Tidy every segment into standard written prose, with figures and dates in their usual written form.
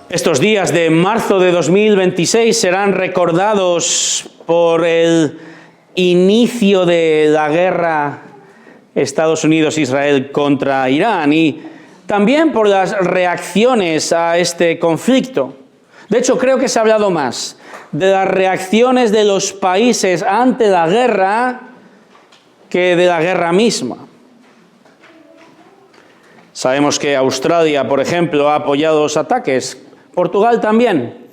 Estos días de marzo de 2026 serán recordados por el inicio de la guerra Estados Unidos-Israel contra Irán y también por las reacciones a este conflicto. De hecho, creo que se ha hablado más de las reacciones de los países ante la guerra que de la guerra misma. Sabemos que Australia, por ejemplo, ha apoyado los ataques. Portugal también.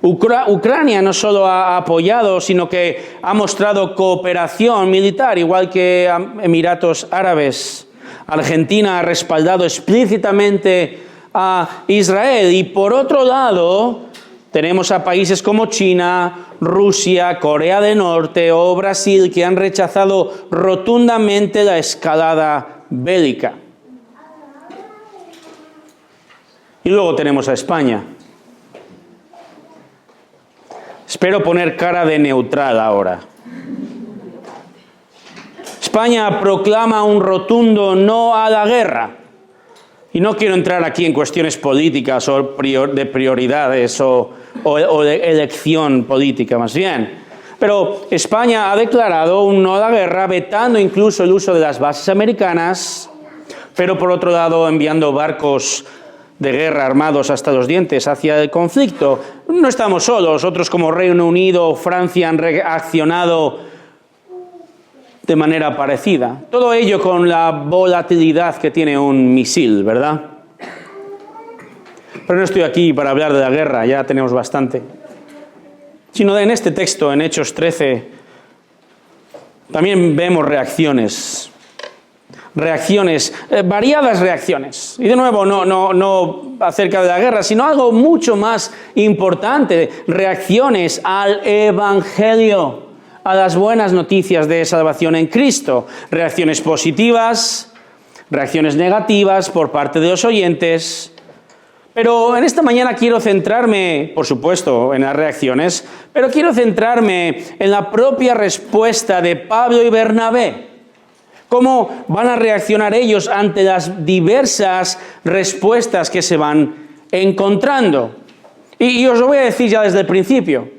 Ucrania no solo ha apoyado, sino que ha mostrado cooperación militar, igual que Emiratos Árabes. Argentina ha respaldado explícitamente a Israel. Y por otro lado, tenemos a países como China, Rusia, Corea del Norte o Brasil que han rechazado rotundamente la escalada bélica. Y luego tenemos a España. Espero poner cara de neutral ahora. España proclama un rotundo no a la guerra. Y no quiero entrar aquí en cuestiones políticas o de prioridades o de elección política más bien. Pero España ha declarado un no a la guerra, vetando incluso el uso de las bases americanas, pero por otro lado enviando barcos de guerra armados hasta los dientes hacia el conflicto. No estamos solos, otros como Reino Unido o Francia han reaccionado de manera parecida. Todo ello con la volatilidad que tiene un misil, ¿verdad? Pero no estoy aquí para hablar de la guerra, ya tenemos bastante. Sino en este texto, en Hechos 13, también vemos reacciones, variadas reacciones. Y de nuevo, no acerca de la guerra, sino algo mucho más importante, reacciones al Evangelio, a las buenas noticias de salvación en Cristo. Reacciones positivas, reacciones negativas por parte de los oyentes. Pero en esta mañana quiero centrarme, por supuesto, en las reacciones, pero quiero centrarme en la propia respuesta de Pablo y Bernabé. ¿Cómo van a reaccionar ellos ante las diversas respuestas que se van encontrando? Y os lo voy a decir ya desde el principio.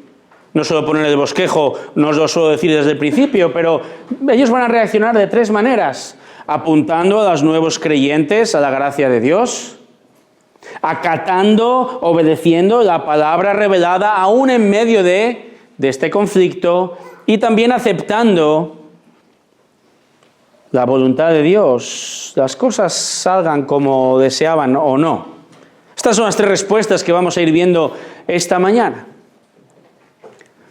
No suelo poner el bosquejo, no os lo suelo decir desde el principio, pero ellos van a reaccionar de tres maneras. Apuntando a los nuevos creyentes a la gracia de Dios, acatando, obedeciendo la palabra revelada aún en medio de este conflicto y también aceptando la voluntad de Dios, las cosas salgan como deseaban o no. Estas son las tres respuestas que vamos a ir viendo esta mañana.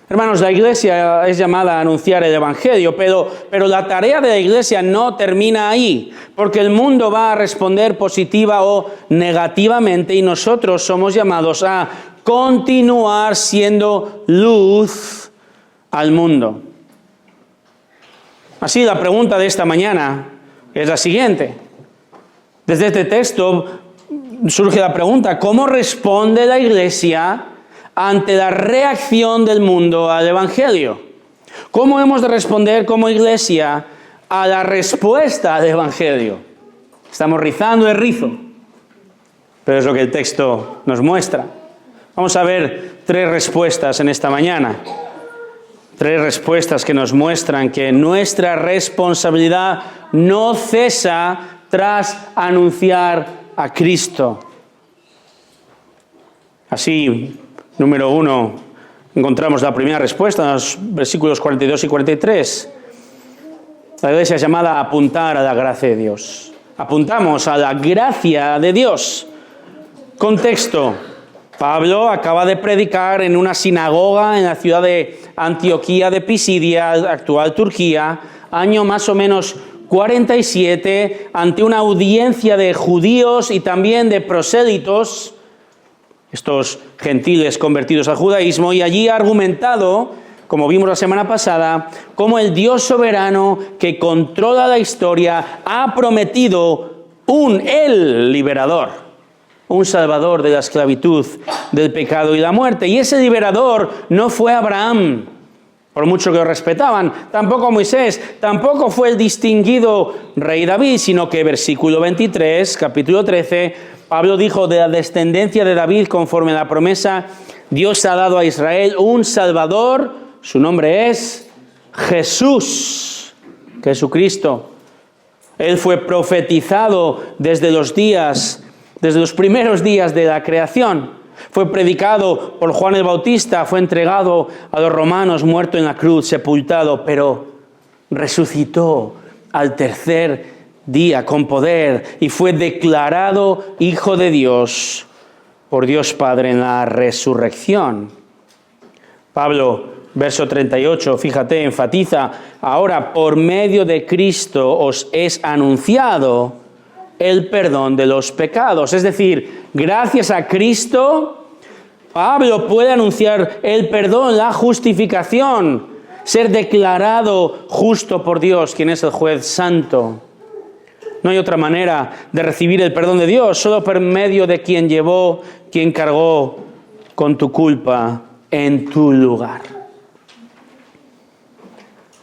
Hermanos, la iglesia es llamada a anunciar el Evangelio, pero la tarea de la iglesia no termina ahí, porque el mundo va a responder positiva o negativamente y nosotros somos llamados a continuar siendo luz al mundo. Así, la pregunta de esta mañana es la siguiente. Desde este texto surge la pregunta, ¿cómo responde la iglesia ante la reacción del mundo al Evangelio? ¿Cómo hemos de responder como iglesia a la respuesta al Evangelio? Estamos rizando el rizo, pero es lo que el texto nos muestra. Vamos a ver tres respuestas en esta mañana. Tres respuestas que nos muestran que nuestra responsabilidad no cesa tras anunciar a Cristo. Así, número 1, encontramos la primera respuesta en los versículos 42 y 43. La iglesia es llamada a apuntar a la gracia de Dios. Apuntamos a la gracia de Dios. Contexto. Pablo acaba de predicar en una sinagoga en la ciudad de Antioquía de Pisidia, actual Turquía, año más o menos 47, ante una audiencia de judíos y también de prosélitos, estos gentiles convertidos al judaísmo, y allí ha argumentado, como vimos la semana pasada, cómo el Dios soberano que controla la historia ha prometido el liberador, un salvador de la esclavitud, del pecado y la muerte. Y ese liberador no fue Abraham, por mucho que lo respetaban. Tampoco Moisés, tampoco fue el distinguido rey David, sino que versículo 23, capítulo 13, Pablo dijo: de la descendencia de David, conforme a la promesa, Dios ha dado a Israel un Salvador, su nombre es Jesús, Jesucristo. Él fue profetizado desde los primeros días de la creación. Fue predicado por Juan el Bautista, fue entregado a los romanos, muerto en la cruz, sepultado, pero resucitó al tercer día con poder y fue declarado Hijo de Dios por Dios Padre en la resurrección. Pablo, verso 38, fíjate, enfatiza: ahora por medio de Cristo os es anunciado el perdón de los pecados. Es decir, gracias a Cristo, Pablo puede anunciar el perdón, la justificación, ser declarado justo por Dios, quien es el juez santo. No hay otra manera de recibir el perdón de Dios, solo por medio de quien cargó con tu culpa en tu lugar.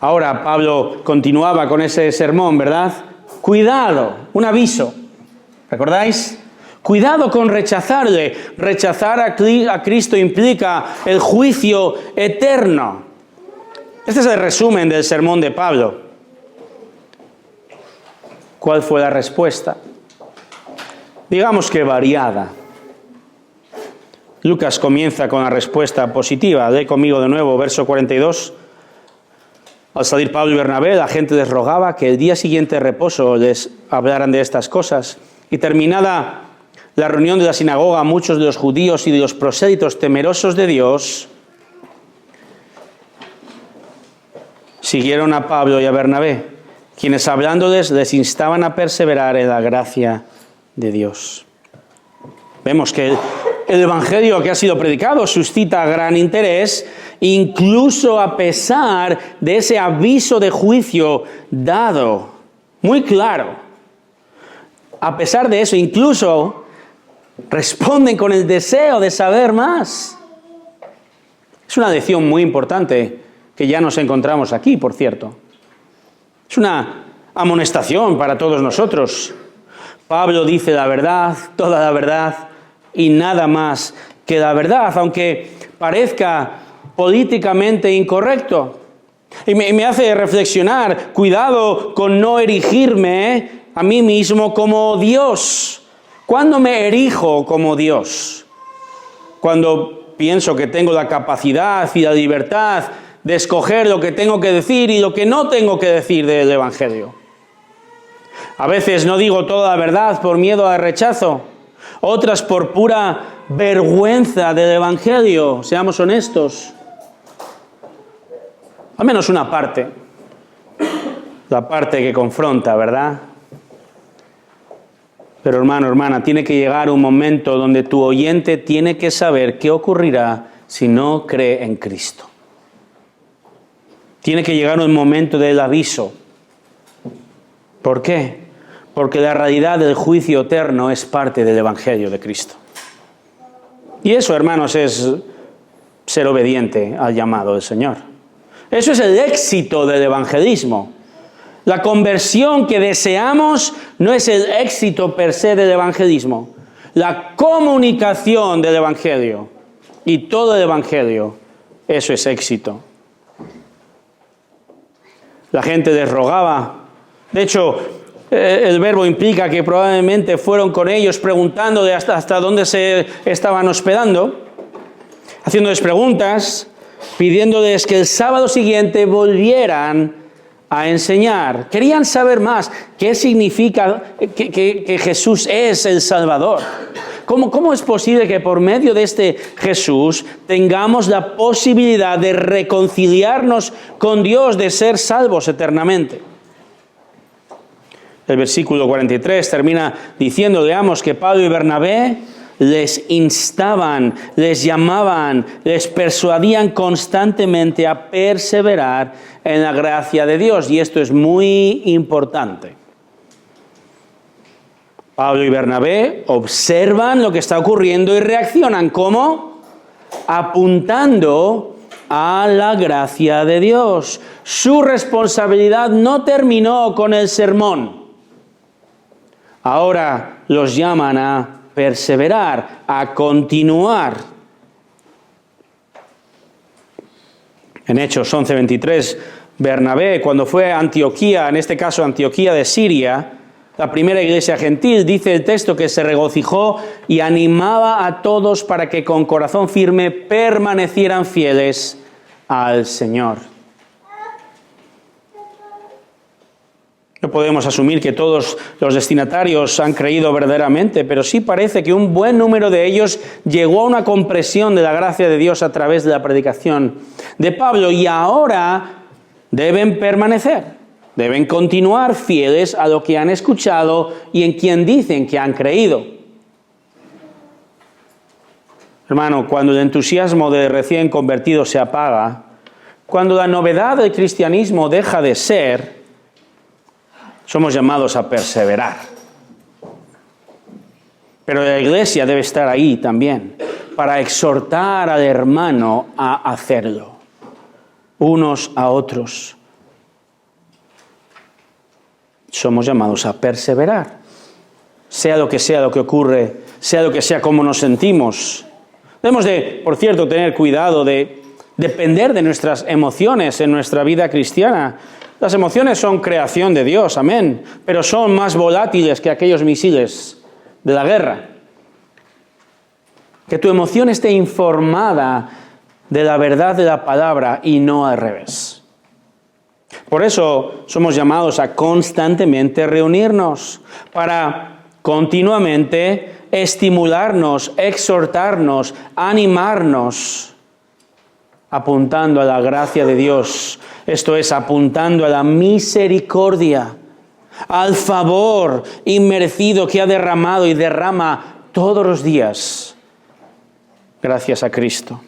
Ahora Pablo continuaba con ese sermón, ¿verdad? Cuidado, un aviso. ¿Recordáis? Cuidado con rechazarle. Rechazar a Cristo implica el juicio eterno. Este es el resumen del sermón de Pablo. ¿Cuál fue la respuesta? Digamos que variada. Lucas comienza con la respuesta positiva. Lee conmigo de nuevo, verso 42. Al salir Pablo y Bernabé, la gente les rogaba que el día siguiente de reposo les hablaran de estas cosas. Y terminada la reunión de la sinagoga, muchos de los judíos y de los prosélitos temerosos de Dios siguieron a Pablo y a Bernabé, quienes hablándoles les instaban a perseverar en la gracia de Dios. Vemos que el evangelio que ha sido predicado suscita gran interés, incluso a pesar de ese aviso de juicio dado, muy claro. A pesar de eso, incluso responden con el deseo de saber más. Es una lección muy importante que ya nos encontramos aquí, por cierto. Es una amonestación para todos nosotros. Pablo dice la verdad, toda la verdad y nada más que la verdad, aunque parezca políticamente incorrecto. Y me hace reflexionar: cuidado con no erigirme a mí mismo como Dios. ¿Cuándo me erijo como Dios? Cuando pienso que tengo la capacidad y la libertad de escoger lo que tengo que decir y lo que no tengo que decir del Evangelio. A veces no digo toda la verdad por miedo al rechazo, otras por pura vergüenza del Evangelio, seamos honestos. Al menos una parte, la parte que confronta, ¿verdad? Pero hermano, hermana, tiene que llegar un momento donde tu oyente tiene que saber qué ocurrirá si no cree en Cristo. Tiene que llegar un momento del aviso. ¿Por qué? Porque la realidad del juicio eterno es parte del Evangelio de Cristo. Y eso, hermanos, es ser obediente al llamado del Señor. Eso es el éxito del evangelismo. La conversión que deseamos no es el éxito per se del evangelismo. La comunicación del evangelio y todo el evangelio, eso es éxito. La gente les rogaba. De hecho, el verbo implica que probablemente fueron con ellos preguntándole hasta dónde se estaban hospedando, haciéndoles preguntas, pidiéndoles que el sábado siguiente volvieran a enseñar. Querían saber más. ¿Qué significa que Jesús es el Salvador? ¿Cómo es posible que por medio de este Jesús tengamos la posibilidad de reconciliarnos con Dios, de ser salvos eternamente? El versículo 43 termina diciendo, veamos, que Pablo y Bernabé les instaban, les llamaban, les persuadían constantemente a perseverar en la gracia de Dios. Y esto es muy importante. Pablo y Bernabé observan lo que está ocurriendo y reaccionan. ¿Cómo? Apuntando a la gracia de Dios. Su responsabilidad no terminó con el sermón. Ahora los llaman a perseverar, a continuar. En Hechos 11:23, Bernabé, cuando fue a Antioquía, en este caso Antioquía de Siria, la primera iglesia gentil, dice el texto que se regocijó y animaba a todos para que con corazón firme permanecieran fieles al Señor. No podemos asumir que todos los destinatarios han creído verdaderamente, pero sí parece que un buen número de ellos llegó a una comprensión de la gracia de Dios a través de la predicación de Pablo y ahora deben permanecer. Deben continuar fieles a lo que han escuchado y en quien dicen que han creído. Hermano, cuando el entusiasmo de recién convertido se apaga, cuando la novedad del cristianismo deja de ser, somos llamados a perseverar. Pero la iglesia debe estar ahí también para exhortar al hermano a hacerlo, unos a otros. Somos llamados a perseverar, sea lo que ocurre, sea lo que sea como nos sentimos. Debemos de, por cierto, tener cuidado de depender de nuestras emociones en nuestra vida cristiana. Las emociones son creación de Dios, amén, pero son más volátiles que aquellos misiles de la guerra. Que tu emoción esté informada de la verdad de la palabra y no al revés. Por eso somos llamados a constantemente reunirnos para continuamente estimularnos, exhortarnos, animarnos, apuntando a la gracia de Dios. Esto es, apuntando a la misericordia, al favor inmerecido que ha derramado y derrama todos los días, gracias a Cristo.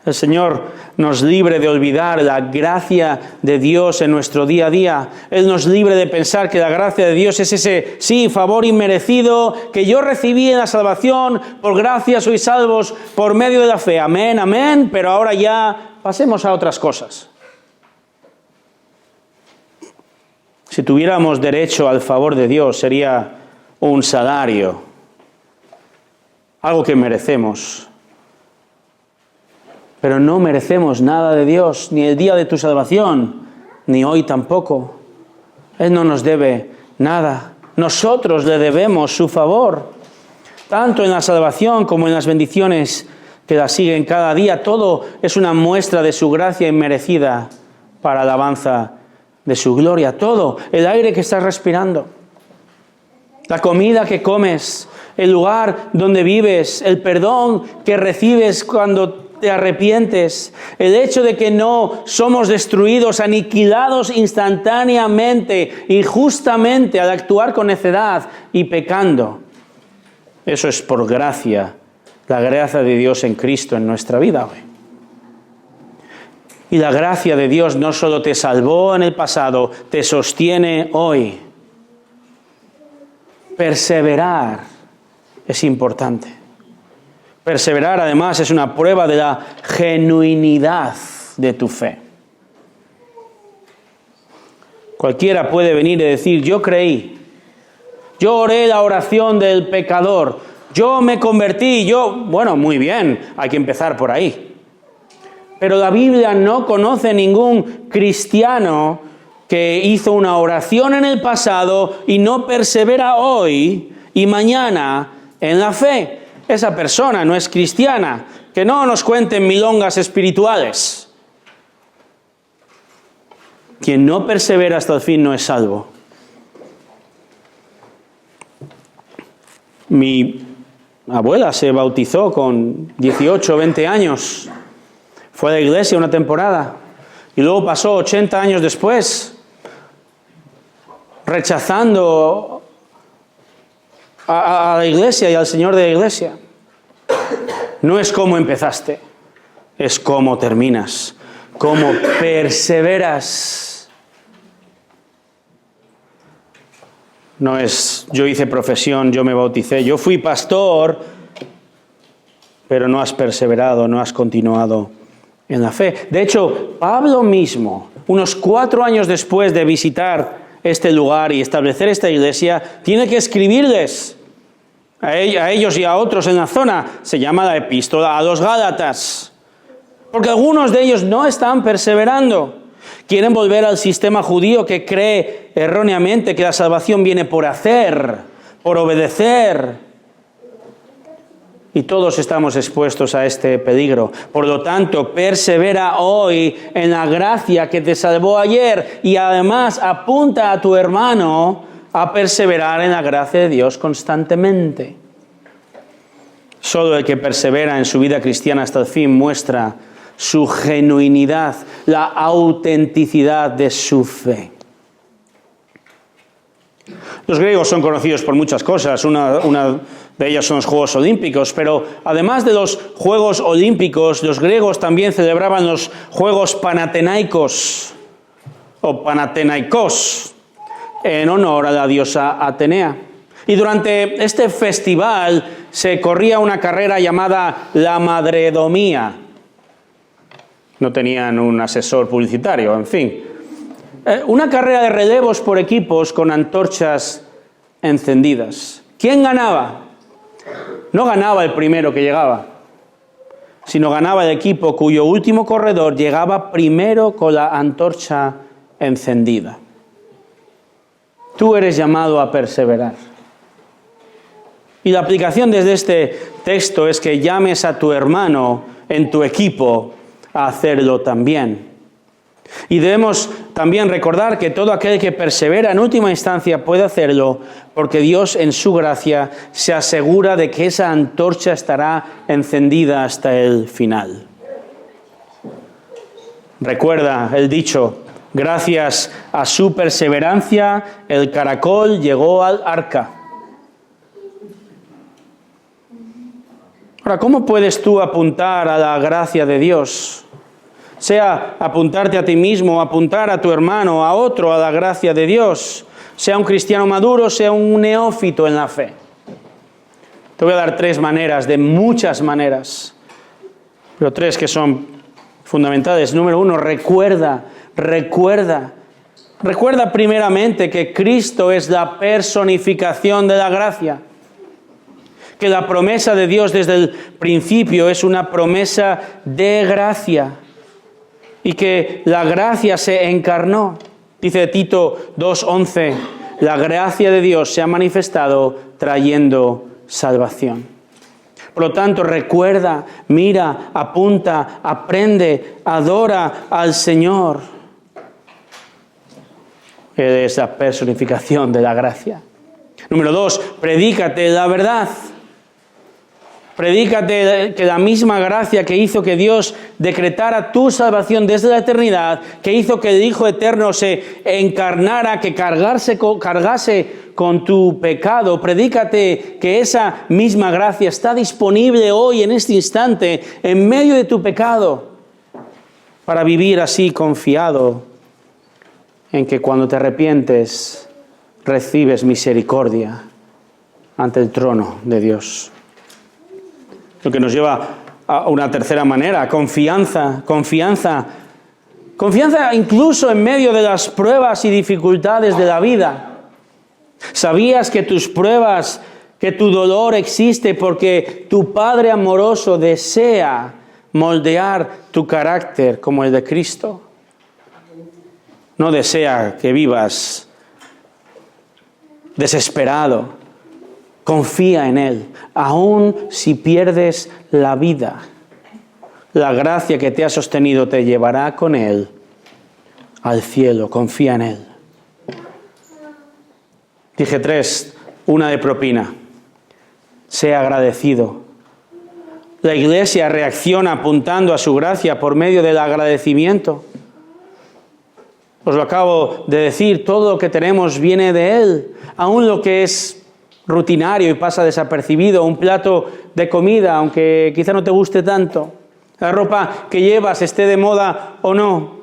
El Señor nos libre de olvidar la gracia de Dios en nuestro día a día. Él nos libre de pensar que la gracia de Dios es ese, sí, favor inmerecido que yo recibí en la salvación. Por gracia sois salvos por medio de la fe. Amén, amén. Pero ahora ya pasemos a otras cosas. Si tuviéramos derecho al favor de Dios, sería un salario, algo que merecemos. Pero no merecemos nada de Dios, ni el día de tu salvación, ni hoy tampoco. Él no nos debe nada. Nosotros le debemos su favor, tanto en la salvación como en las bendiciones que la siguen cada día. Todo es una muestra de su gracia inmerecida para alabanza de su gloria. Todo, el aire que estás respirando, la comida que comes, el lugar donde vives, el perdón que recibes cuando te arrepientes, el hecho de que no somos destruidos, aniquilados instantáneamente, injustamente al actuar con necedad y pecando. Eso es por gracia, la gracia de Dios en Cristo en nuestra vida hoy. Y la gracia de Dios no solo te salvó en el pasado, te sostiene hoy. Perseverar es importante. Perseverar, además, es una prueba de la genuinidad de tu fe. Cualquiera puede venir y decir, yo creí, yo oré la oración del pecador, yo me convertí, bueno, muy bien, hay que empezar por ahí. Pero la Biblia no conoce ningún cristiano que hizo una oración en el pasado y no persevera hoy y mañana en la fe. Esa persona no es cristiana. Que no nos cuenten milongas espirituales. Quien no persevera hasta el fin no es salvo. Mi abuela se bautizó con 18 o 20 años. Fue a la iglesia una temporada. Y luego pasó 80 años después, rechazando a la iglesia y al Señor de la iglesia. No es cómo empezaste, es cómo terminas, cómo perseveras. No es yo hice profesión, yo me bauticé, yo fui pastor, pero no has perseverado, no has continuado en la fe. De hecho, Pablo mismo, unos 4 años después de visitar este lugar y establecer esta iglesia, tiene que escribirles a ellos y a otros en la zona. Se llama la epístola a los Gálatas. Porque algunos de ellos no están perseverando. Quieren volver al sistema judío que cree erróneamente que la salvación viene por hacer, por obedecer. Y todos estamos expuestos a este peligro. Por lo tanto, persevera hoy en la gracia que te salvó ayer y además apunta a tu hermano a perseverar en la gracia de Dios constantemente. Solo el que persevera en su vida cristiana hasta el fin muestra su genuinidad, la autenticidad de su fe. Los griegos son conocidos por muchas cosas, una de ellas son los Juegos Olímpicos, pero además de los Juegos Olímpicos, los griegos también celebraban los Juegos Panatenaicos o Panatenaikos en honor a la diosa Atenea. Y durante este festival se corría una carrera llamada la Madredomía. No tenían un asesor publicitario, en fin. Una carrera de relevos por equipos con antorchas encendidas. ¿Quién ganaba? No ganaba el primero que llegaba, sino ganaba el equipo cuyo último corredor llegaba primero con la antorcha encendida. Tú eres llamado a perseverar. Y la aplicación desde este texto es que llames a tu hermano en tu equipo a hacerlo también. Y debemos también recordar que todo aquel que persevera en última instancia puede hacerlo porque Dios en su gracia se asegura de que esa antorcha estará encendida hasta el final. Recuerda el dicho, gracias a su perseverancia el caracol llegó al arca. Ahora, ¿cómo puedes tú apuntar a la gracia de Dios? Sea apuntarte a ti mismo, apuntar a tu hermano, a otro, a la gracia de Dios. Sea un cristiano maduro, sea un neófito en la fe. Te voy a dar 3 maneras, de muchas maneras, pero 3 que son fundamentales. Número 1, recuerda primeramente que Cristo es la personificación de la gracia. Que la promesa de Dios desde el principio es una promesa de gracia. Y que la gracia se encarnó. Dice Tito 2:11, la gracia de Dios se ha manifestado trayendo salvación. Por lo tanto, recuerda, mira, apunta, aprende, adora al Señor. Él es la personificación de la gracia. Número 2, predícate la verdad. Predícate que la misma gracia que hizo que Dios decretara tu salvación desde la eternidad, que hizo que el Hijo Eterno se encarnara, que cargase con tu pecado, predícate que esa misma gracia está disponible hoy en este instante, en medio de tu pecado, para vivir así confiado en que cuando te arrepientes recibes misericordia ante el trono de Dios. Lo que nos lleva a una tercera manera, confianza incluso en medio de las pruebas y dificultades de la vida. ¿Sabías que tus pruebas, que tu dolor existe porque tu Padre amoroso desea moldear tu carácter como el de Cristo? No desea que vivas desesperado. Confía en Él, aun si pierdes la vida. La gracia que te ha sostenido te llevará con Él al cielo. Confía en Él. Dije 3, una de propina. Sea agradecido. La Iglesia reacciona apuntando a su gracia por medio del agradecimiento. Os lo acabo de decir, todo lo que tenemos viene de Él, aun lo que es rutinario y pasa desapercibido, un plato de comida, aunque quizá no te guste tanto, la ropa que llevas esté de moda o no,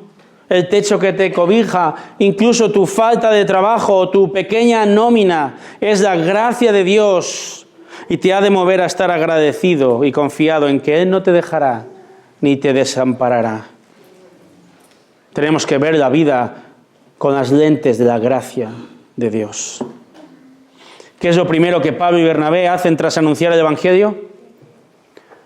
el techo que te cobija, incluso tu falta de trabajo o tu pequeña nómina, es la gracia de Dios y te ha de mover a estar agradecido y confiado en que Él no te dejará ni te desamparará. Tenemos que ver la vida con las lentes de la gracia de Dios. ¿Qué es lo primero que Pablo y Bernabé hacen tras anunciar el Evangelio?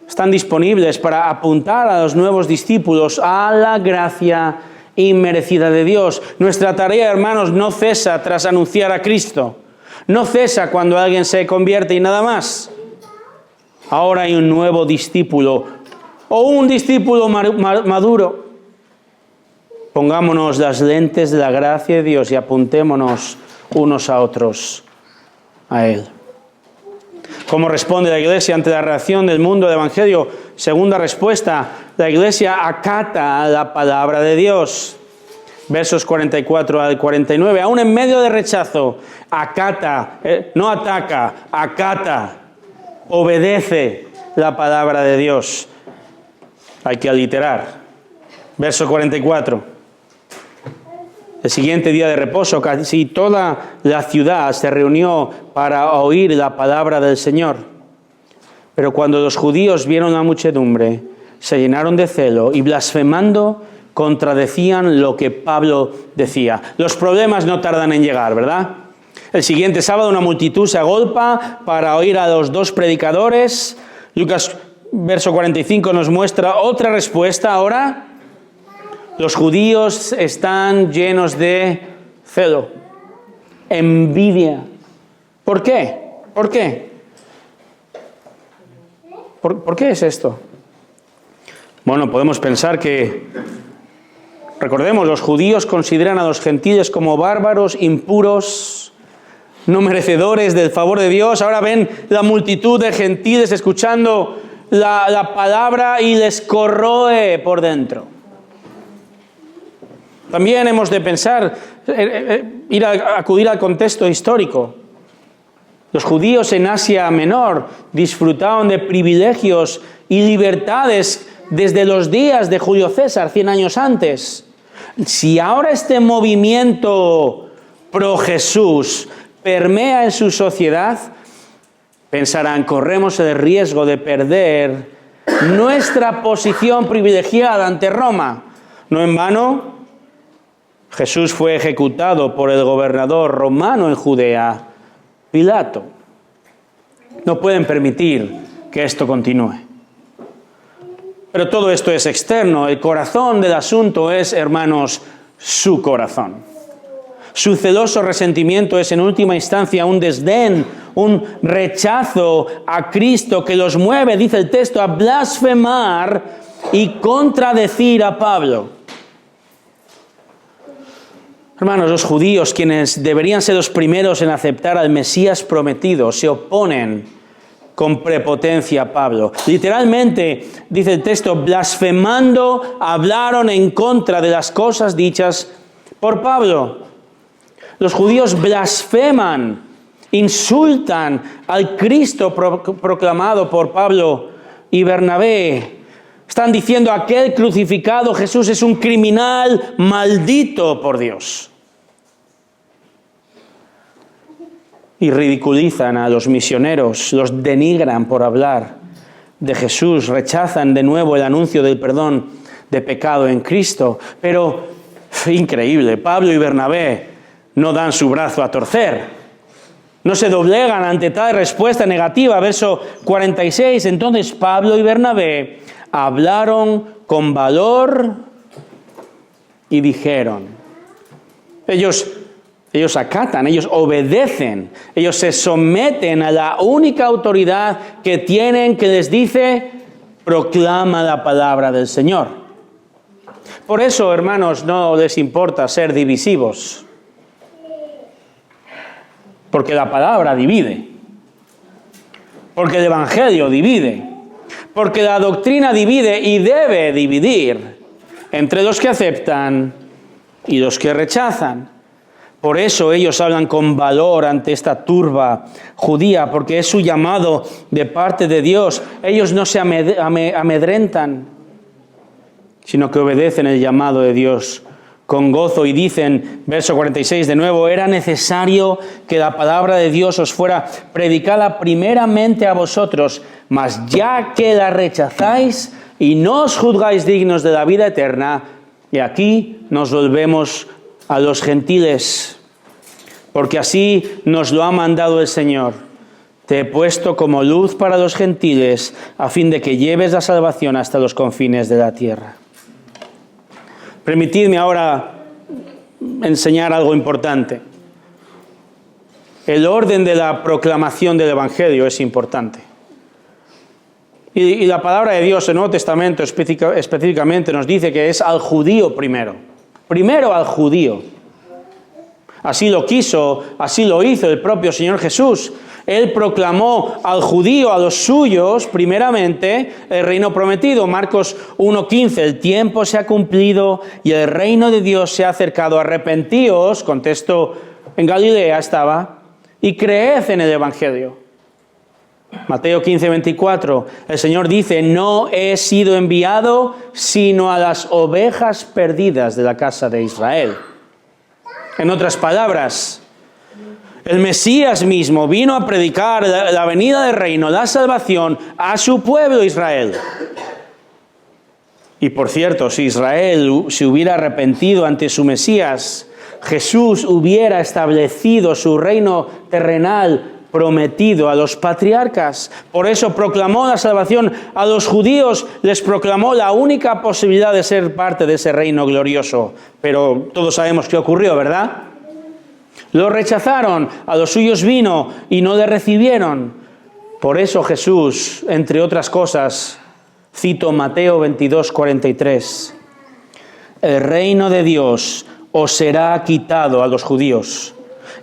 Están disponibles para apuntar a los nuevos discípulos a la gracia inmerecida de Dios. Nuestra tarea, hermanos, no cesa tras anunciar a Cristo. No cesa cuando alguien se convierte y nada más. Ahora hay un nuevo discípulo o un discípulo maduro. Pongámonos las lentes de la gracia de Dios y apuntémonos unos a otros a Él. ¿Cómo responde la Iglesia ante la reacción del mundo del Evangelio? Segunda respuesta, la Iglesia acata la palabra de Dios. Versos 44 al 49. Aún en medio de rechazo, acata, no ataca, acata, obedece la palabra de Dios. Hay que aliterar. Verso 44. El siguiente día de reposo, casi toda la ciudad se reunió para oír la palabra del Señor. Pero cuando los judíos vieron la muchedumbre, se llenaron de celo y blasfemando contradecían lo que Pablo decía. Los problemas no tardan en llegar, ¿verdad? El siguiente sábado una multitud se agolpa para oír a los dos predicadores. Lucas, verso 45, nos muestra otra respuesta ahora. Los judíos están llenos de celo, envidia. ¿Por qué? ¿Por qué? ¿Por qué es esto? Bueno, podemos pensar que, recordemos, los judíos consideran a los gentiles como bárbaros, impuros, no merecedores del favor de Dios. Ahora ven la multitud de gentiles escuchando la palabra y les corroe por dentro. También hemos de pensar, acudir al contexto histórico. Los judíos en Asia Menor disfrutaban de privilegios y libertades desde los días de Julio César, 100 años antes. Si ahora este movimiento pro Jesús permea en su sociedad, pensarán, corremos el riesgo de perder nuestra posición privilegiada ante Roma. No en vano, Jesús fue ejecutado por el gobernador romano en Judea, Pilato. No pueden permitir que esto continúe. Pero todo esto es externo. El corazón del asunto es, hermanos, su corazón. Su celoso resentimiento es en última instancia un desdén, un rechazo a Cristo que los mueve, dice el texto, a blasfemar y contradecir a Pablo. Hermanos, los judíos, quienes deberían ser los primeros en aceptar al Mesías prometido, se oponen con prepotencia a Pablo. Literalmente, dice el texto, blasfemando, hablaron en contra de las cosas dichas por Pablo. Los judíos blasfeman, insultan al Cristo proclamado por Pablo y Bernabé. Están diciendo, aquel crucificado Jesús es un criminal maldito por Dios. Y ridiculizan a los misioneros, los denigran por hablar de Jesús, rechazan de nuevo el anuncio del perdón de pecado en Cristo. Pero, increíble, Pablo y Bernabé no dan su brazo a torcer. No se doblegan ante tal respuesta negativa. Verso 46, entonces Pablo y Bernabé hablaron con valor y dijeron. Ellos acatan, ellos obedecen, ellos se someten a la única autoridad que tienen, que les dice, proclama la palabra del Señor. Por eso, hermanos, no les importa ser divisivos, porque la palabra divide, porque el Evangelio divide, porque la doctrina divide y debe dividir entre los que aceptan y los que rechazan. Por eso ellos hablan con valor ante esta turba judía, porque es su llamado de parte de Dios. Ellos no se amedrentan, sino que obedecen el llamado de Dios con gozo y dicen, verso 46 de nuevo, era necesario que la palabra de Dios os fuera predicada primeramente a vosotros, mas ya que la rechazáis, y no os juzgáis dignos de la vida eterna, y aquí nos volvemos a los gentiles, porque así nos lo ha mandado el Señor. Te he puesto como luz para los gentiles, a fin de que lleves la salvación hasta los confines de la tierra. Permitidme ahora enseñar algo importante. El orden de la proclamación del Evangelio es importante. Y la palabra de Dios en el Nuevo Testamento específicamente nos dice que es al judío primero. Primero al judío. Así lo quiso, así lo hizo el propio Señor Jesús. Él proclamó al judío, a los suyos, primeramente, el reino prometido. Marcos 1:15, el tiempo se ha cumplido y el reino de Dios se ha acercado. Arrepentíos, contexto en Galilea estaba, y creed en el Evangelio. Mateo 15:24, el Señor dice, no he sido enviado sino a las ovejas perdidas de la casa de Israel. En otras palabras, el Mesías mismo vino a predicar la venida del reino, la salvación a su pueblo Israel. Y por cierto, si Israel se hubiera arrepentido ante su Mesías, Jesús hubiera establecido su reino terrenal prometido a los patriarcas. Por eso proclamó la salvación a los judíos, les proclamó la única posibilidad de ser parte de ese reino glorioso. Pero todos sabemos qué ocurrió, ¿verdad? Lo rechazaron, a los suyos vino y no le recibieron. Por eso Jesús, entre otras cosas, cito Mateo 22:43, el reino de Dios os será quitado a los judíos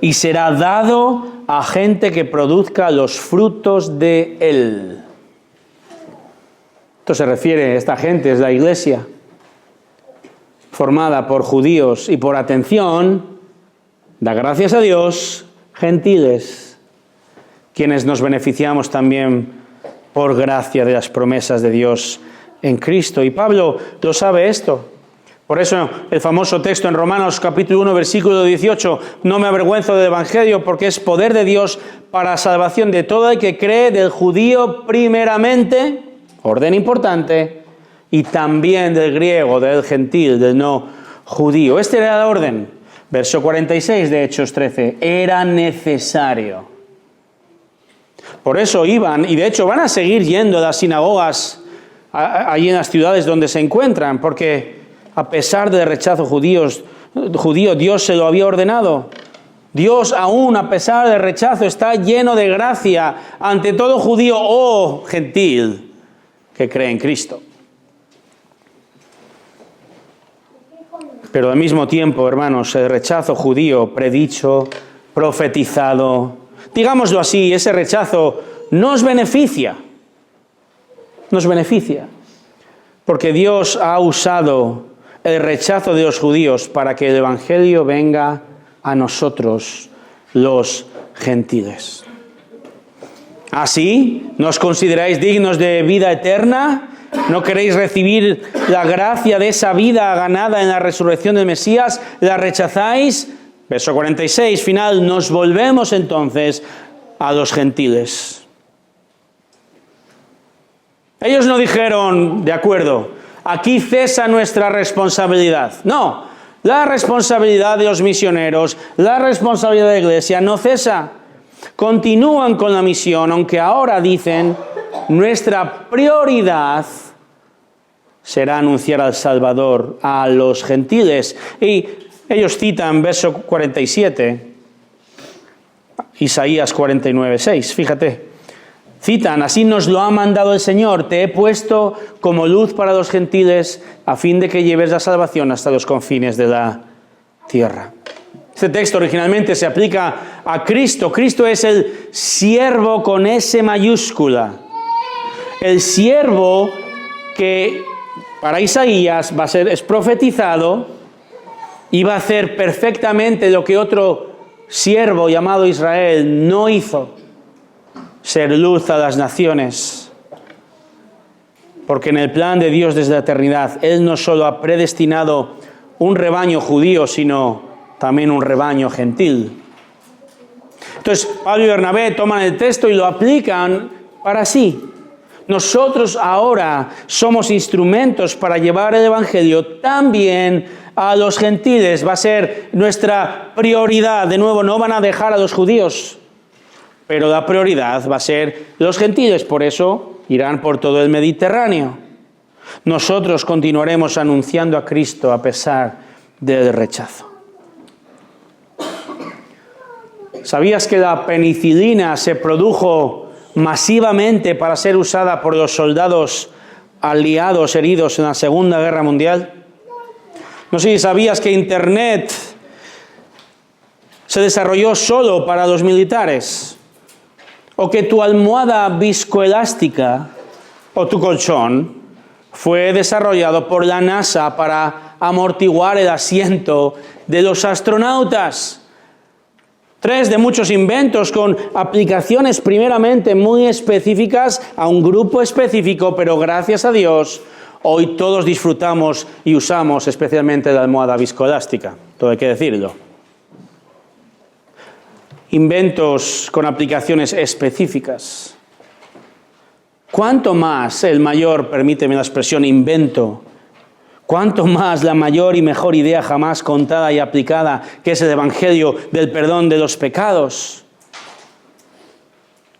y será dado a gente que produzca los frutos de él. Esto se refiere, esta gente es la iglesia, formada por judíos y por atención, da gracias a Dios, gentiles, quienes nos beneficiamos también por gracia de las promesas de Dios en Cristo. Y Pablo lo sabe esto. Por eso el famoso texto en Romanos capítulo 1, versículo 18, no me avergüenzo del Evangelio porque es poder de Dios para salvación de todo el que cree, del judío primeramente, orden importante, y también del griego, del gentil, del no judío. Este era el orden. Verso 46 de Hechos 13, era necesario. Por eso iban, y de hecho van a seguir yendo a las sinagogas allí en las ciudades donde se encuentran, porque a pesar del rechazo judío, Dios se lo había ordenado. Dios, aún a pesar del rechazo, está lleno de gracia ante todo judío o gentil que cree en Cristo. Pero al mismo tiempo, hermanos, el rechazo judío predicho, profetizado, digámoslo así, ese rechazo nos beneficia. Nos beneficia. Porque Dios ha usado el rechazo de los judíos para que el Evangelio venga a nosotros, los gentiles. ¿Así? ¿Nos consideráis dignos de vida eterna? ¿No queréis recibir la gracia de esa vida ganada en la resurrección del Mesías? ¿La rechazáis? Verso 46, final, nos volvemos entonces a los gentiles. Ellos no dijeron, de acuerdo, aquí cesa nuestra responsabilidad. No, la responsabilidad de los misioneros, la responsabilidad de la iglesia no cesa. Continúan con la misión, aunque ahora dicen, nuestra prioridad será anunciar al Salvador a los gentiles. Y ellos citan verso 47, Isaías 49:6, fíjate. Citan, así nos lo ha mandado el Señor, te he puesto como luz para los gentiles a fin de que lleves la salvación hasta los confines de la tierra. Este texto originalmente se aplica a Cristo. Cristo es el siervo con S mayúscula. El siervo que para Isaías es profetizado y va a hacer perfectamente lo que otro siervo llamado Israel no hizo. Ser luz a las naciones. Porque en el plan de Dios desde la eternidad, Él no solo ha predestinado un rebaño judío, sino también un rebaño gentil. Entonces, Pablo y Bernabé toman el texto y lo aplican para sí. Nosotros ahora somos instrumentos para llevar el Evangelio también a los gentiles. Va a ser nuestra prioridad. De nuevo, no van a dejar a los judíos, pero la prioridad va a ser los gentiles. Por eso irán por todo el Mediterráneo. Nosotros continuaremos anunciando a Cristo a pesar del rechazo. ¿Sabías que la penicilina se produjo masivamente para ser usada por los soldados aliados heridos en la Segunda Guerra Mundial? No sé si sabías que Internet se desarrolló solo para los militares, o que tu almohada viscoelástica o tu colchón fue desarrollado por la NASA para amortiguar el asiento de los astronautas. 3 de muchos inventos con aplicaciones primeramente muy específicas a un grupo específico, pero gracias a Dios hoy todos disfrutamos y usamos especialmente la almohada viscoelástica, todo hay que decirlo. Inventos con aplicaciones específicas. ¿Cuánto más el mayor, permíteme la expresión, invento? ¿Cuánto más la mayor y mejor idea jamás contada y aplicada, que es el Evangelio del perdón de los pecados?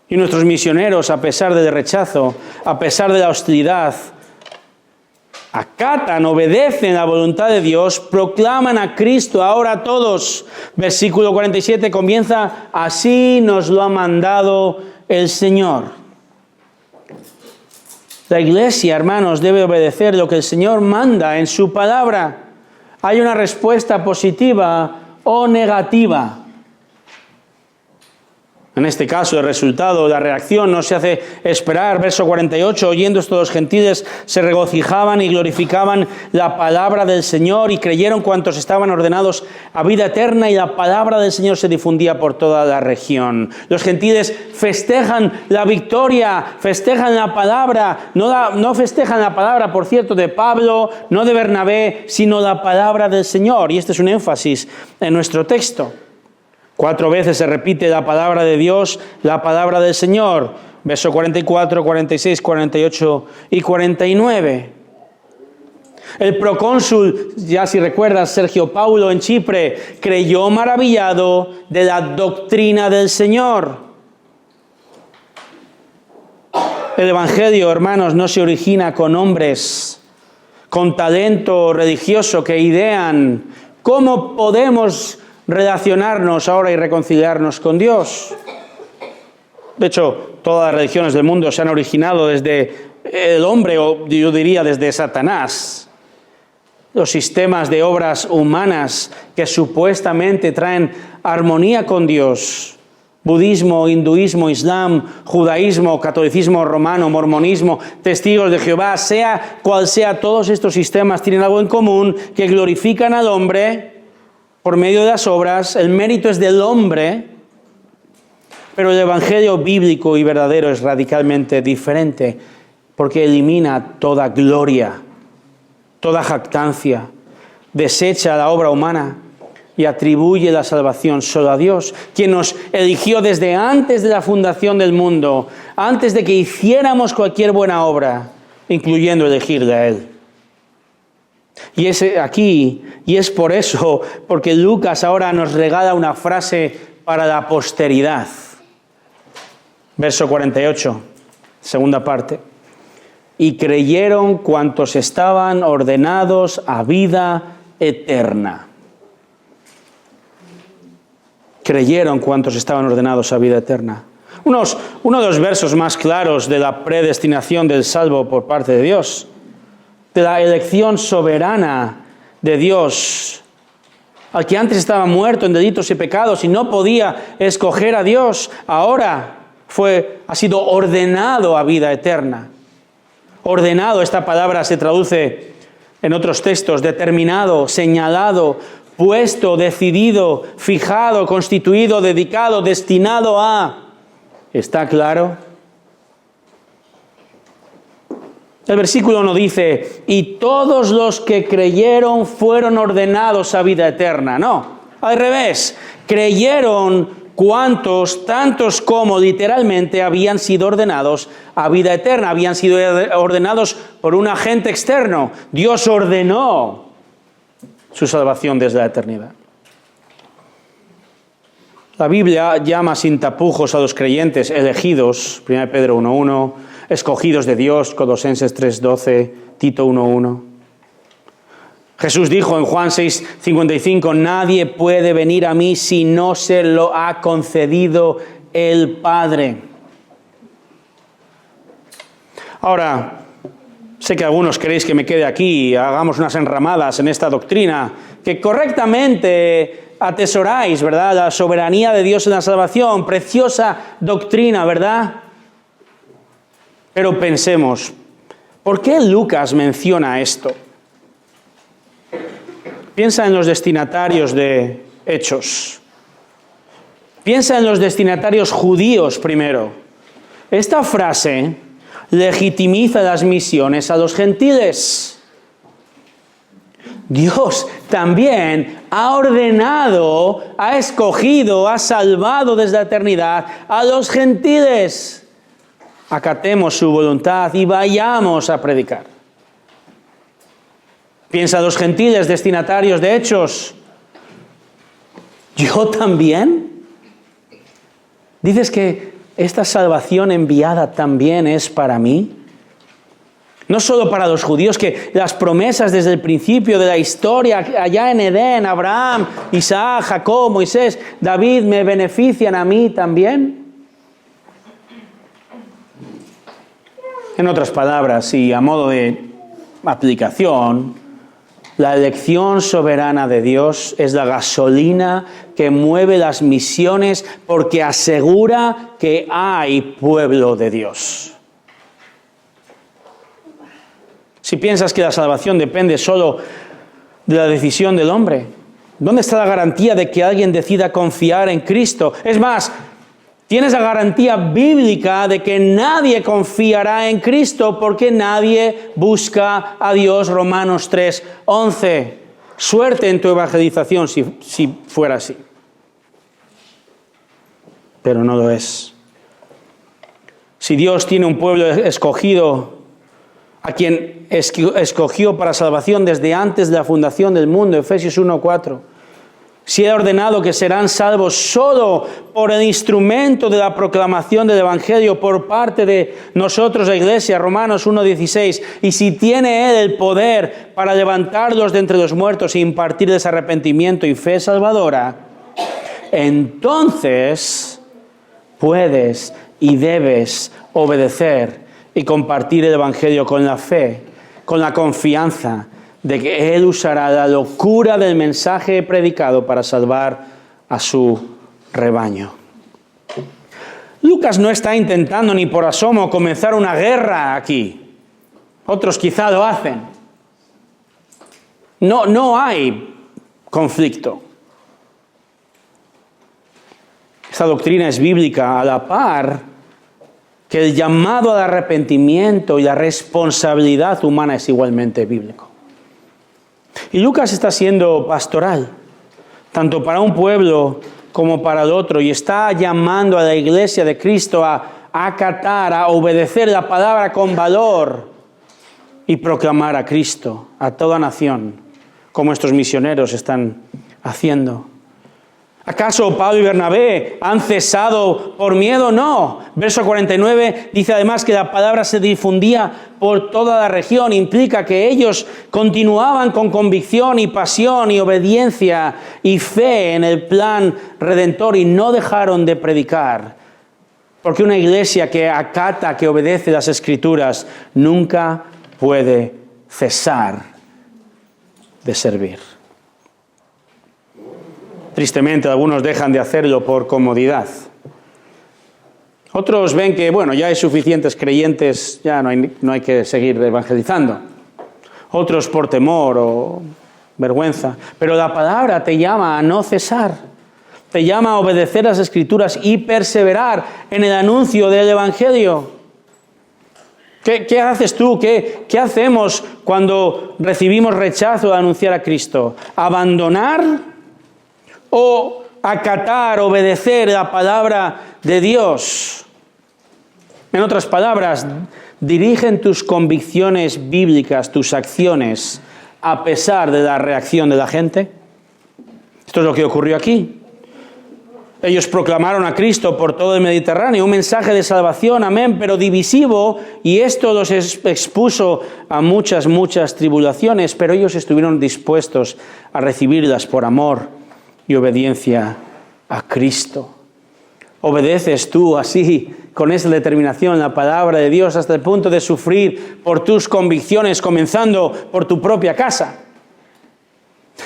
Y nuestros misioneros, a pesar del rechazo, a pesar de la hostilidad, acatan, obedecen la voluntad de Dios, proclaman a Cristo ahora a todos. Versículo 47 comienza: así nos lo ha mandado el Señor. La iglesia, hermanos, debe obedecer lo que el Señor manda en su palabra. Hay una respuesta positiva o negativa. En este caso, el resultado, la reacción no se hace esperar. Verso 48, oyendo esto los gentiles se regocijaban y glorificaban la palabra del Señor y creyeron cuantos estaban ordenados a vida eterna, y la palabra del Señor se difundía por toda la región. Los gentiles festejan la victoria, festejan la palabra, no festejan la palabra, por cierto, de Pablo, no de Bernabé, sino la palabra del Señor. Y este es un énfasis en nuestro texto. 4 veces se repite la palabra de Dios, la palabra del Señor. Verso 44, 46, 48 y 49. El procónsul, ya si recuerdas, Sergio Paulo en Chipre, creyó maravillado de la doctrina del Señor. El Evangelio, hermanos, no se origina con hombres con talento religioso que idean cómo podemos relacionarnos ahora y reconciliarnos con Dios. De hecho, todas las religiones del mundo se han originado desde el hombre, o yo diría desde Satanás. Los sistemas de obras humanas que supuestamente traen armonía con Dios. Budismo, hinduismo, islam, judaísmo, catolicismo romano, mormonismo, testigos de Jehová, sea cual sea, todos estos sistemas tienen algo en común, que glorifican al hombre por medio de las obras. El mérito es del hombre, pero el Evangelio bíblico y verdadero es radicalmente diferente, porque elimina toda gloria, toda jactancia, desecha la obra humana y atribuye la salvación solo a Dios, quien nos eligió desde antes de la fundación del mundo, antes de que hiciéramos cualquier buena obra, incluyendo elegirle a Él. Y es aquí, y es por eso, porque Lucas ahora nos regala una frase para la posteridad. Verso 48, segunda parte. Y creyeron cuantos estaban ordenados a vida eterna. Creyeron cuantos estaban ordenados a vida eterna. Uno de los versos más claros de la predestinación del salvo por parte de Dios, de la elección soberana de Dios, al que antes estaba muerto en delitos y pecados y no podía escoger a Dios, ahora ha sido ordenado a vida eterna. Ordenado, esta palabra se traduce en otros textos, determinado, señalado, puesto, decidido, fijado, constituido, dedicado, destinado a. ¿Está claro? El versículo no dice, y todos los que creyeron fueron ordenados a vida eterna. No, al revés, creyeron ¿Cuántos, tantos como literalmente habían sido ordenados a vida eterna? Habían sido ordenados por un agente externo. Dios ordenó su salvación desde la eternidad. La Biblia llama sin tapujos a los creyentes elegidos, 1 Pedro 1:1, escogidos de Dios, Colosenses 3:12, Tito 1:1. Jesús dijo en Juan 6:55, nadie puede venir a mí si no se lo ha concedido el Padre. Ahora, sé que algunos queréis que me quede aquí y hagamos unas enramadas en esta doctrina, que correctamente atesoráis, ¿verdad? La soberanía de Dios en la salvación, preciosa doctrina, ¿verdad? Pero pensemos, ¿por qué Lucas menciona esto? Piensa en los destinatarios de Hechos. Piensa en los destinatarios judíos primero. Esta frase legitimiza las misiones a los gentiles. Dios también ha ordenado, ha escogido, ha salvado desde la eternidad a los gentiles. Acatemos su voluntad y vayamos a predicar. Piensa en los gentiles destinatarios de Hechos. ¿Yo también? ¿Dices que esta salvación enviada también es para mí? No solo para los judíos, que las promesas desde el principio de la historia, allá en Edén, Abraham, Isaac, Jacob, Moisés, David, me benefician a mí también. En otras palabras, y a modo de aplicación, la elección soberana de Dios es la gasolina que mueve las misiones porque asegura que hay pueblo de Dios. Si piensas que la salvación depende solo de la decisión del hombre, ¿dónde está la garantía de que alguien decida confiar en Cristo? Es más, tienes la garantía bíblica de que nadie confiará en Cristo porque nadie busca a Dios, Romanos 3:11. Suerte en tu evangelización si fuera así. Pero no lo es. Si Dios tiene un pueblo escogido, a quien escogió para salvación desde antes de la fundación del mundo, Efesios 1:4, si ha ordenado que serán salvos solo por el instrumento de la proclamación del Evangelio por parte de nosotros, la Iglesia, Romanos 1:16, y si tiene Él el poder para levantarlos de entre los muertos e impartirles arrepentimiento y fe salvadora, entonces puedes y debes obedecer y compartir el Evangelio con la fe, con la confianza de que Él usará la locura del mensaje predicado para salvar a su rebaño. Lucas no está intentando ni por asomo comenzar una guerra aquí. Otros quizá lo hacen. No hay conflicto. Esta doctrina es bíblica a la par que el llamado al arrepentimiento y la responsabilidad humana es igualmente bíblico. Y Lucas está siendo pastoral, tanto para un pueblo como para el otro, y está llamando a la iglesia de Cristo a acatar, a obedecer la palabra con valor y proclamar a Cristo a toda nación, como estos misioneros están haciendo. ¿Acaso Pablo y Bernabé han cesado por miedo? No. Verso 49 dice además que la palabra se difundía por toda la región. Implica que ellos continuaban con convicción y pasión y obediencia y fe en el plan redentor y no dejaron de predicar. Porque una iglesia que acata, que obedece las Escrituras, nunca puede cesar de servir. Tristemente, algunos dejan de hacerlo por comodidad. Otros ven que, ya hay suficientes creyentes, ya no hay que seguir evangelizando. Otros por temor o vergüenza. Pero la palabra te llama a no cesar. Te llama a obedecer las Escrituras y perseverar en el anuncio del Evangelio. ¿Qué haces tú? ¿Qué hacemos cuando recibimos rechazo de anunciar a Cristo? ¿Abandonar o acatar, obedecer la palabra de Dios. En otras palabras, dirigen tus convicciones bíblicas, tus acciones, a pesar de la reacción de la gente. Esto es lo que ocurrió aquí. Ellos proclamaron a Cristo por todo el Mediterráneo, un mensaje de salvación, amén, pero divisivo, y esto los expuso a muchas tribulaciones, pero ellos estuvieron dispuestos a recibirlas por amor y obediencia a Cristo. ¿Obedeces tú así, con esa determinación, la palabra de Dios hasta el punto de sufrir por tus convicciones, comenzando por tu propia casa?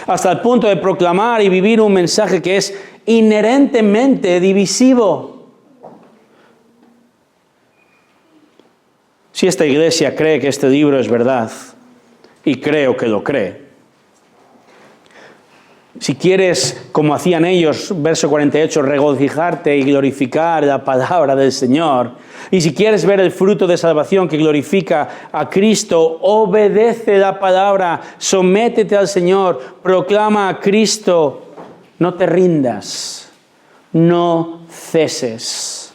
Hasta el punto de proclamar y vivir un mensaje que es inherentemente divisivo. Si esta iglesia cree que este libro es verdad, y creo que lo cree, si quieres, como hacían ellos, verso 48, regocijarte y glorificar la palabra del Señor, y si quieres ver el fruto de salvación que glorifica a Cristo, obedece la palabra, sométete al Señor, proclama a Cristo, no te rindas, no ceses,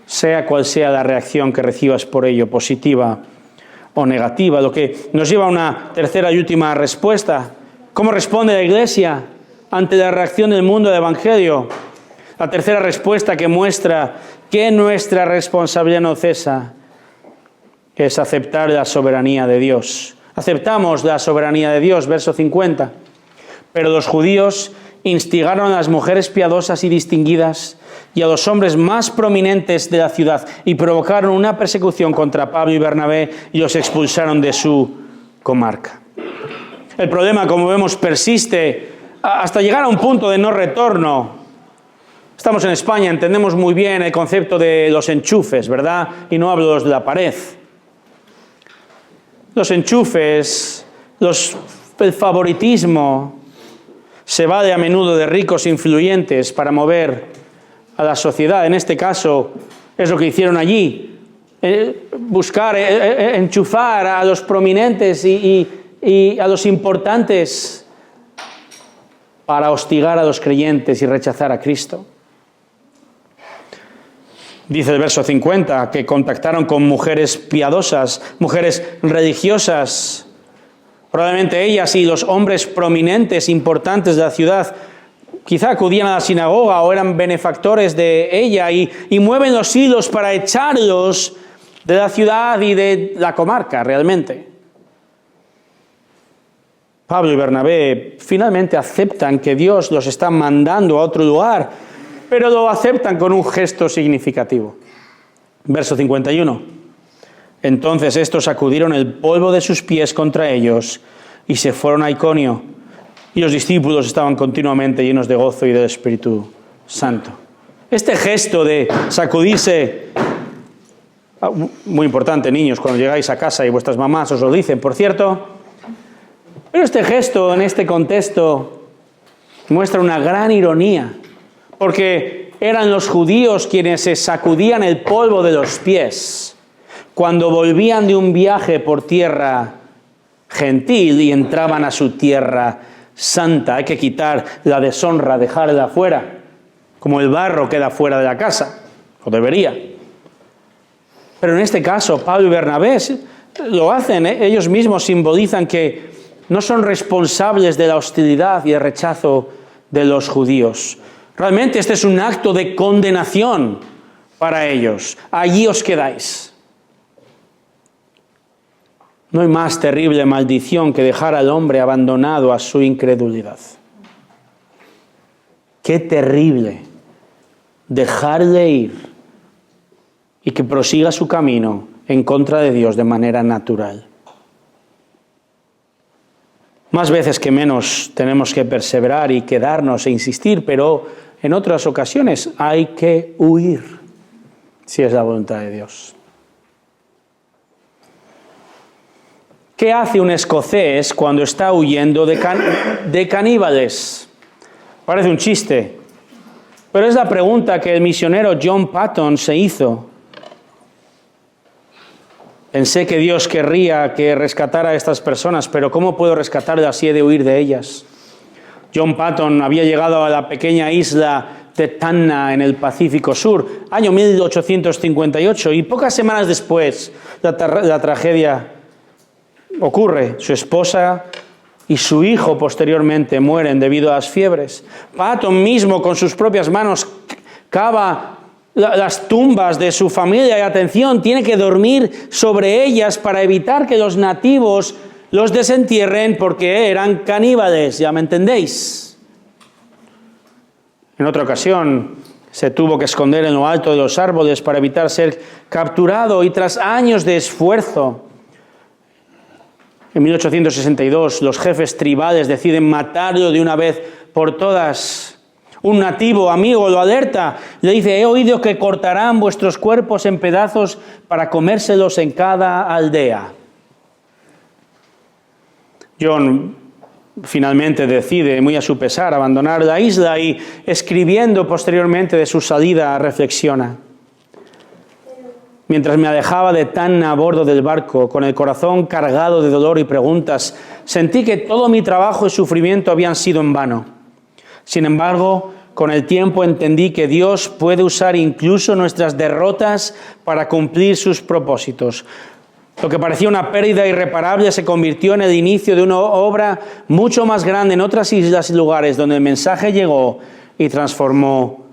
sea cual sea la reacción que recibas por ello, positiva o negativa. Lo que nos lleva a una tercera y última respuesta. ¿Cómo responde la iglesia ante la reacción del mundo al Evangelio? La tercera respuesta que muestra que nuestra responsabilidad no cesa es aceptar la soberanía de Dios. Aceptamos la soberanía de Dios, verso 50. Pero los judíos instigaron a las mujeres piadosas y distinguidas y a los hombres más prominentes de la ciudad y provocaron una persecución contra Pablo y Bernabé y los expulsaron de su comarca. El problema, como vemos, persiste hasta llegar a un punto de no retorno. Estamos en España, entendemos muy bien el concepto de los enchufes, ¿verdad? Y no hablo de los de la pared. Los enchufes, el favoritismo, se vale a menudo de ricos influyentes para mover a la sociedad. En este caso, es lo que hicieron allí. Buscar, enchufar a los prominentes y a los importantes para hostigar a los creyentes y rechazar a Cristo. Dice el verso 50 que contactaron con mujeres piadosas, mujeres religiosas. Probablemente ellas y los hombres prominentes, importantes de la ciudad, quizá acudían a la sinagoga o eran benefactores de ella y mueven los hilos para echarlos de la ciudad y de la comarca realmente. Pablo y Bernabé finalmente aceptan que Dios los está mandando a otro lugar, pero lo aceptan con un gesto significativo. Verso 51. Entonces estos sacudieron el polvo de sus pies contra ellos y se fueron a Iconio. Y los discípulos estaban continuamente llenos de gozo y del Espíritu Santo. Este gesto de sacudirse, muy importante, niños, cuando llegáis a casa y vuestras mamás os lo dicen, por cierto. Pero este gesto, en este contexto, muestra una gran ironía, porque eran los judíos quienes se sacudían el polvo de los pies cuando volvían de un viaje por tierra gentil y entraban a su tierra santa. Hay que quitar la deshonra, dejarla fuera, como el barro queda fuera de la casa, o debería. Pero en este caso, Pablo y Bernabé lo hacen, ellos mismos simbolizan que no son responsables de la hostilidad y el rechazo de los judíos. Realmente este es un acto de condenación para ellos. Allí os quedáis. No hay más terrible maldición que dejar al hombre abandonado a su incredulidad. Qué terrible dejarle ir y que prosiga su camino en contra de Dios de manera natural. Más veces que menos tenemos que perseverar y quedarnos e insistir, pero en otras ocasiones hay que huir, si es la voluntad de Dios. ¿Qué hace un escocés cuando está huyendo de caníbales? Parece un chiste, pero es la pregunta que el misionero John Patton se hizo. Pensé que Dios querría que rescatara a estas personas, pero ¿cómo puedo rescatarlas si he de huir de ellas? John Patton había llegado a la pequeña isla de Tanna en el Pacífico Sur, año 1858, y pocas semanas después la tragedia ocurre. Su esposa y su hijo posteriormente mueren debido a las fiebres. Patton mismo con sus propias manos cava las tumbas de su familia y, atención, tiene que dormir sobre ellas para evitar que los nativos los desentierren porque eran caníbales, ¿ya me entendéis? En otra ocasión se tuvo que esconder en lo alto de los árboles para evitar ser capturado, y tras años de esfuerzo, en 1862 los jefes tribales deciden matarlo de una vez por todas. Un nativo amigo lo alerta, le dice: he oído que cortarán vuestros cuerpos en pedazos para comérselos en cada aldea. John finalmente decide, muy a su pesar, abandonar la isla y, escribiendo posteriormente de su salida, reflexiona: mientras me alejaba de Tanna a bordo del barco, con el corazón cargado de dolor y preguntas, sentí que todo mi trabajo y sufrimiento habían sido en vano. Sin embargo, con el tiempo entendí que Dios puede usar incluso nuestras derrotas para cumplir sus propósitos. Lo que parecía una pérdida irreparable se convirtió en el inicio de una obra mucho más grande en otras islas y lugares donde el mensaje llegó y transformó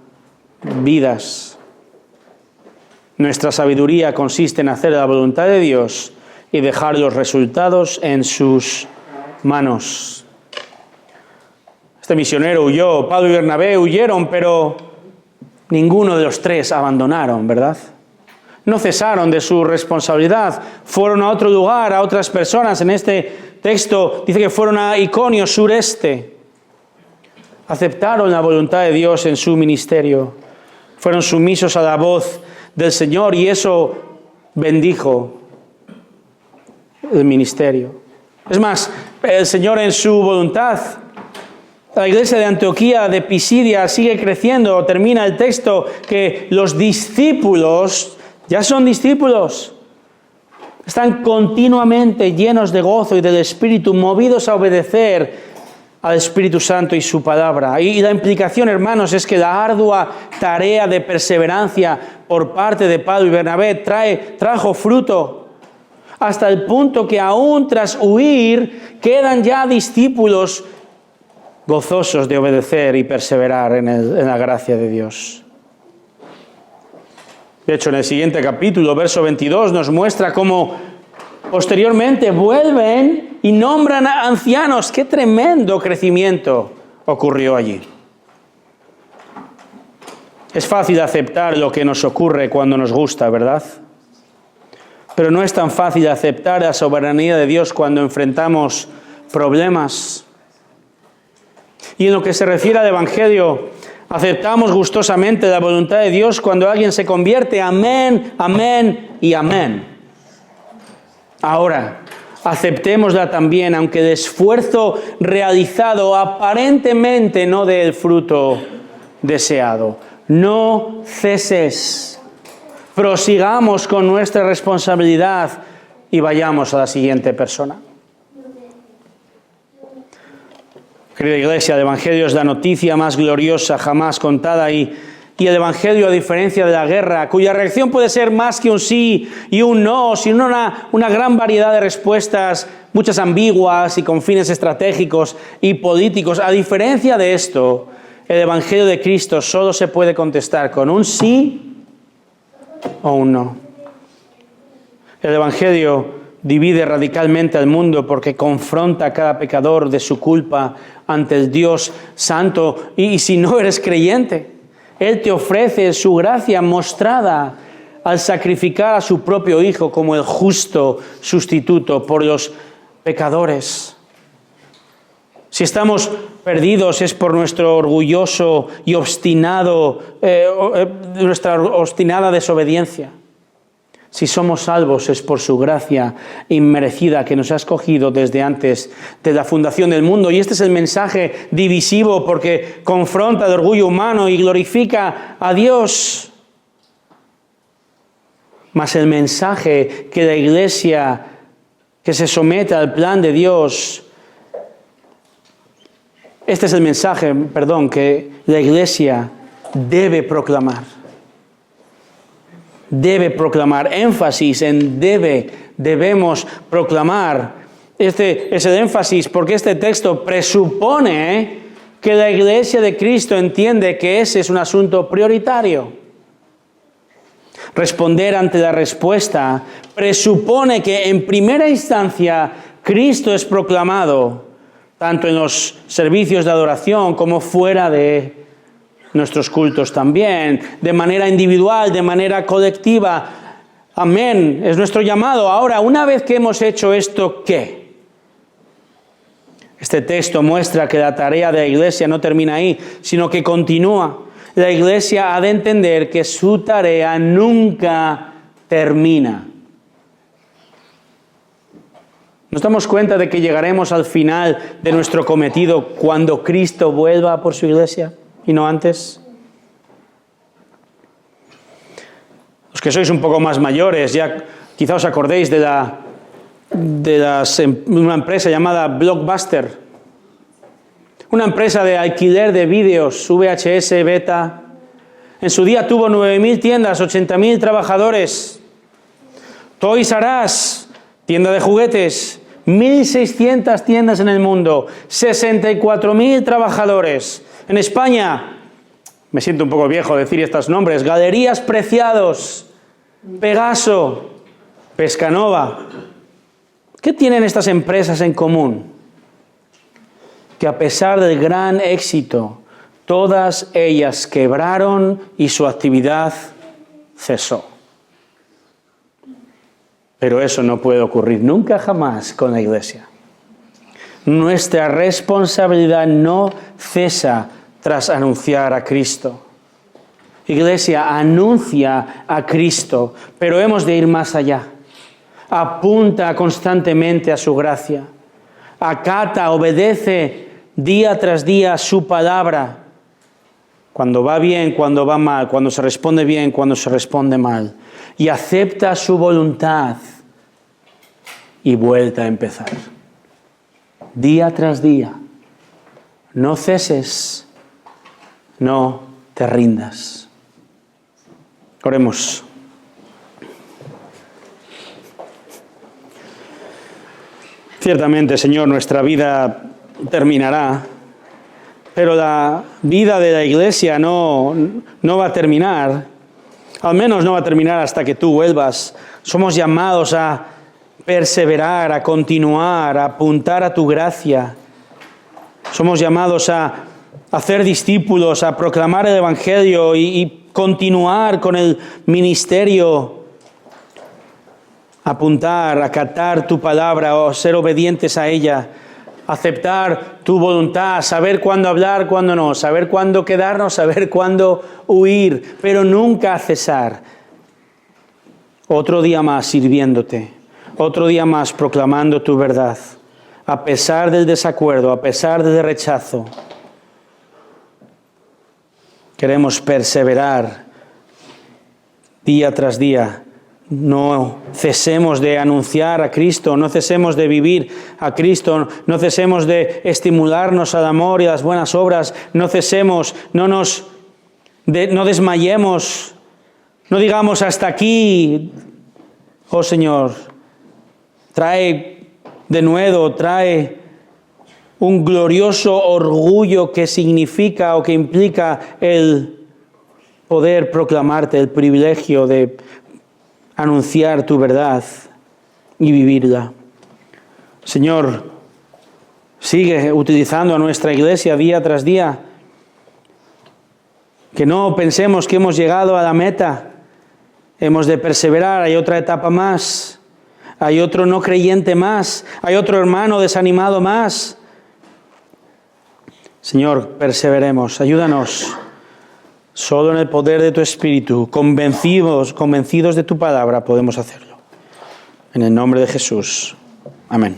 vidas. Nuestra sabiduría consiste en hacer la voluntad de Dios y dejar los resultados en sus manos. Este misionero huyó, Pablo y Bernabé huyeron, pero ninguno de los tres abandonaron, ¿verdad? No cesaron de su responsabilidad, fueron a otro lugar, a otras personas. En este texto dice que fueron a Iconio, sureste. Aceptaron la voluntad de Dios en su ministerio. Fueron sumisos a la voz del Señor y eso bendijo el ministerio. Es más, el Señor en su voluntad, la iglesia de Antioquía de Pisidia sigue creciendo. Termina el texto que los discípulos ya son discípulos. Están continuamente llenos de gozo y del Espíritu, movidos a obedecer al Espíritu Santo y su palabra. Y la implicación, hermanos, es que la ardua tarea de perseverancia por parte de Pablo y Bernabé trajo fruto, hasta el punto que aún tras huir quedan ya discípulos gozosos de obedecer y perseverar en la gracia de Dios. De hecho, en el siguiente capítulo, verso 22, nos muestra cómo posteriormente vuelven y nombran a ancianos. ¡Qué tremendo crecimiento ocurrió allí! Es fácil aceptar lo que nos ocurre cuando nos gusta, ¿verdad? Pero no es tan fácil aceptar la soberanía de Dios cuando enfrentamos problemas. Y en lo que se refiere al Evangelio, aceptamos gustosamente la voluntad de Dios cuando alguien se convierte. Amén, amén y amén. Ahora, aceptémosla también, aunque el esfuerzo realizado aparentemente no dé el fruto deseado. No ceses. Prosigamos con nuestra responsabilidad y vayamos a la siguiente persona. Querida iglesia, el Evangelio es la noticia más gloriosa jamás contada y el Evangelio, a diferencia de la guerra, cuya reacción puede ser más que un sí y un no, sino una gran variedad de respuestas, muchas ambiguas y con fines estratégicos y políticos. A diferencia de esto, el Evangelio de Cristo solo se puede contestar con un sí o un no. El Evangelio divide radicalmente al mundo porque confronta a cada pecador de su culpa ante el Dios Santo. Y si no eres creyente, Él te ofrece su gracia mostrada al sacrificar a su propio Hijo como el justo sustituto por los pecadores. Si estamos perdidos es por nuestro orgulloso y nuestra obstinada desobediencia. Si somos salvos es por su gracia inmerecida que nos ha escogido desde antes de la fundación del mundo. Y este es el mensaje divisivo porque confronta el orgullo humano y glorifica a Dios. Mas el mensaje que la iglesia que se somete al plan de Dios Este es el mensaje, que la Iglesia debe proclamar. Debe proclamar, énfasis en debemos proclamar. Este es el énfasis porque este texto presupone que la Iglesia de Cristo entiende que ese es un asunto prioritario. Responder ante la respuesta presupone que en primera instancia Cristo es proclamado, tanto en los servicios de adoración como fuera de nuestros cultos también, de manera individual, de manera colectiva. Amén, es nuestro llamado. Ahora, una vez que hemos hecho esto, ¿qué? Este texto muestra que la tarea de la Iglesia no termina ahí, sino que continúa. La Iglesia ha de entender que su tarea nunca termina. ¿Nos damos cuenta de que llegaremos al final de nuestro cometido cuando Cristo vuelva por su Iglesia y no antes? Los que sois un poco más mayores, ya quizá os acordéis de una empresa llamada Blockbuster. Una empresa de alquiler de vídeos, VHS, beta. En su día tuvo 9.000 tiendas, 80.000 trabajadores. Toys R Us, tienda de juguetes, 1.600 tiendas en el mundo, 64.000 trabajadores. En España, me siento un poco viejo decir estos nombres, Galerías Preciados, Pegaso, Pescanova. ¿Qué tienen estas empresas en común? Que a pesar del gran éxito, todas ellas quebraron y su actividad cesó. Pero eso no puede ocurrir nunca jamás con la Iglesia. Nuestra responsabilidad no cesa tras anunciar a Cristo. Iglesia, anuncia a Cristo, pero hemos de ir más allá. Apunta constantemente a su gracia. Acata, obedece día tras día su palabra. Cuando va bien, cuando va mal, cuando se responde bien, cuando se responde mal. Y acepta su voluntad y vuelta a empezar. Día tras día. No ceses, no te rindas. Oremos. Ciertamente, Señor, nuestra vida terminará, pero la vida de la Iglesia no va a terminar, al menos no va a terminar hasta que tú vuelvas. Somos llamados a perseverar, a continuar, a apuntar a tu gracia. Somos llamados a hacer discípulos, a proclamar el Evangelio y continuar con el ministerio. Apuntar, acatar tu palabra o ser obedientes a ella, aceptar tu voluntad, saber cuándo hablar, cuándo no, saber cuándo quedarnos, saber cuándo huir, pero nunca cesar. Otro día más sirviéndote, otro día más proclamando tu verdad, a pesar del desacuerdo, a pesar del rechazo. Queremos perseverar día tras día. No cesemos de anunciar a Cristo, no cesemos de vivir a Cristo, no cesemos de estimularnos al amor y a las buenas obras, no cesemos, no desmayemos, no digamos hasta aquí. Oh Señor, trae denuedo, trae un glorioso orgullo que significa o que implica el poder proclamarte, el privilegio de anunciar tu verdad y vivirla. Señor, sigue utilizando a nuestra Iglesia día tras día. Que no pensemos que hemos llegado a la meta. Hemos de perseverar, hay otra etapa más. Hay otro no creyente más. Hay otro hermano desanimado más. Señor, perseveremos, ayúdanos. Solo en el poder de tu Espíritu, convencidos de tu palabra, podemos hacerlo. En el nombre de Jesús. Amén.